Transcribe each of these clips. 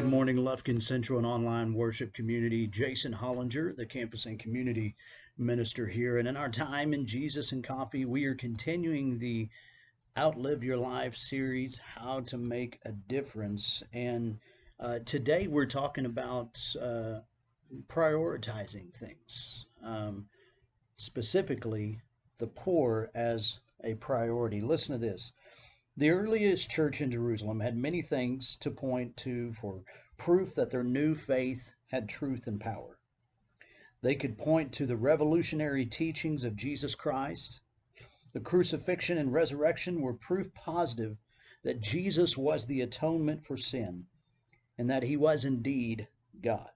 Good morning, Lufkin Central and Online Worship Community. Jason Hollinger, the Campus and Community Minister here. And in our time in Jesus and Coffee, we are continuing the Outlive Your Life series, How to Make a Difference. And today we're talking about prioritizing things, specifically the poor as a priority. Listen to this. The earliest church in Jerusalem had many things to point to for proof that their new faith had truth and power. They could point to the revolutionary teachings of Jesus Christ. The crucifixion and resurrection were proof positive that Jesus was the atonement for sin and that he was indeed God.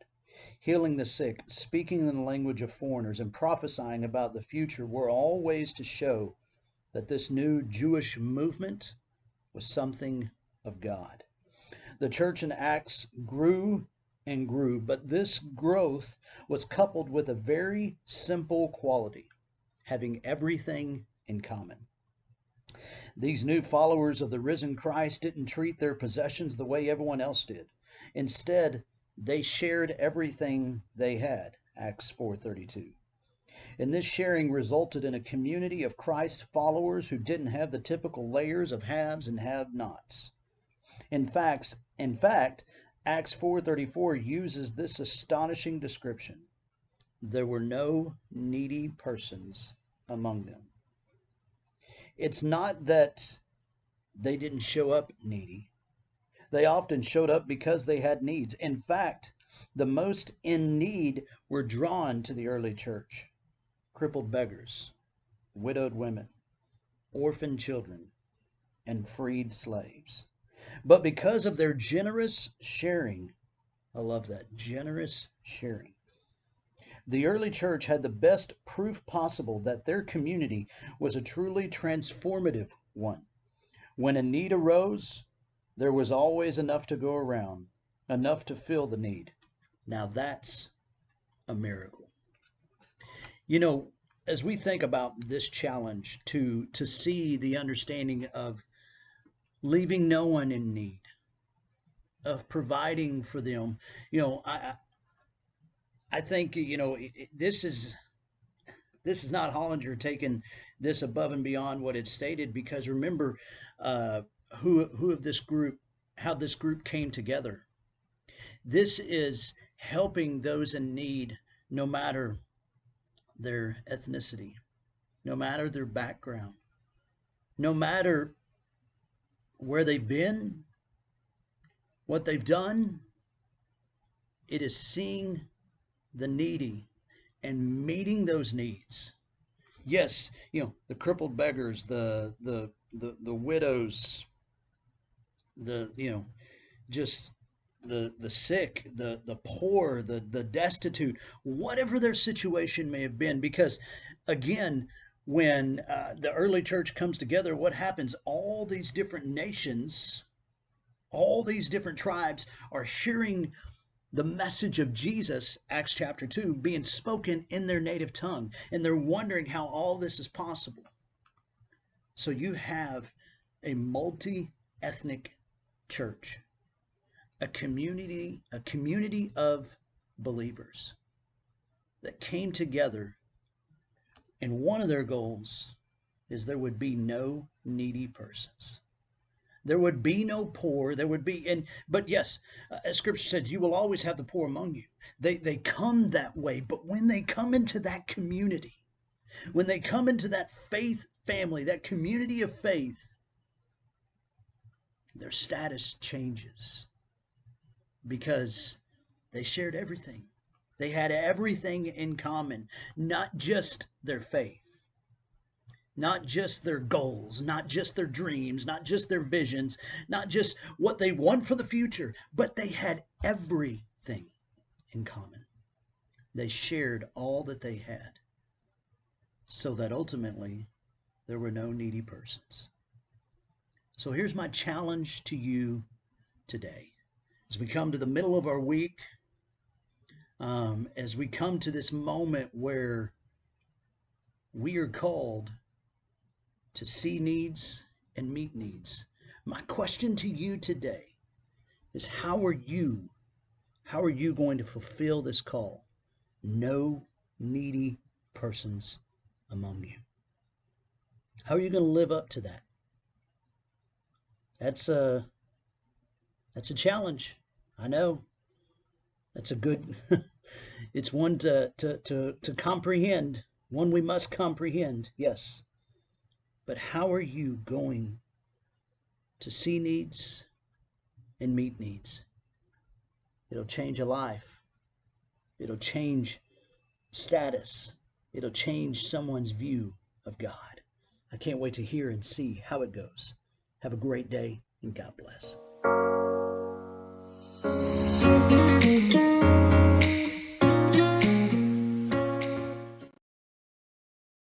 Healing the sick, speaking in the language of foreigners, and prophesying about the future were all ways to show that this new Jewish movement was something of God. The church in Acts grew and grew, but this growth was coupled with a very simple quality, having everything in common. These new followers of the risen Christ didn't treat their possessions the way everyone else did. Instead, they shared everything they had, Acts 4:32. And this sharing resulted in a community of Christ followers who didn't have the typical layers of haves and have-nots. In fact, Acts 4:34 uses this astonishing description. There were no needy persons among them. It's not that they didn't show up needy. They often showed up because they had needs. In fact, the most in need were drawn to the early church. Crippled beggars, widowed women, orphaned children, and freed slaves. But because of their generous sharing, I love that, generous sharing, the early church had the best proof possible that their community was a truly transformative one. When a need arose, there was always enough to go around, enough to fill the need. Now that's a miracle. You know, as we think about this challenge to see the understanding of leaving no one in need, of providing for them, you know, I think this is not Hollinger taking this above and beyond what it's stated, because remember uh, who of this group, how this group came together. This is helping those in need, no matter their ethnicity, no matter their background, no matter where they've been, what they've done. It is seeing the needy and meeting those needs. Yes, the crippled beggars, the widows, the just the sick, the poor, the destitute, whatever their situation may have been. Because again, when the early church comes together, what happens? All these different nations, all these different tribes are hearing the message of Jesus, Acts chapter 2, being spoken in their native tongue, and they're wondering how all this is possible. So you have a multi-ethnic church, a community of believers that came together, and one of their goals is there would be no needy persons. There would be no poor. There would be, but yes, as Scripture says, you will always have the poor among you. They come that way, but when they come into that community, when they come into that faith family, that community of faith, their status changes because they shared everything. They had everything in common, not just their faith, not just their goals, not just their dreams, not just their visions, not just what they want for the future, but they had everything in common. They shared all that they had, so that ultimately there were no needy persons. So here's my challenge to you today. As we come to the middle of our week, as we come to this moment where we are called to see needs and meet needs, my question to you today is, how are you How are you going to fulfill this call? No needy persons among you. How are you going to live up to that? That's a that's a challenge. I know. That's a good it's one to comprehend, one we must comprehend. Yes. But how are you going to see needs and meet needs? It'll change a life. It'll change status. It'll change someone's view of God. I can't wait to hear and see how it goes. Have a great day and God bless.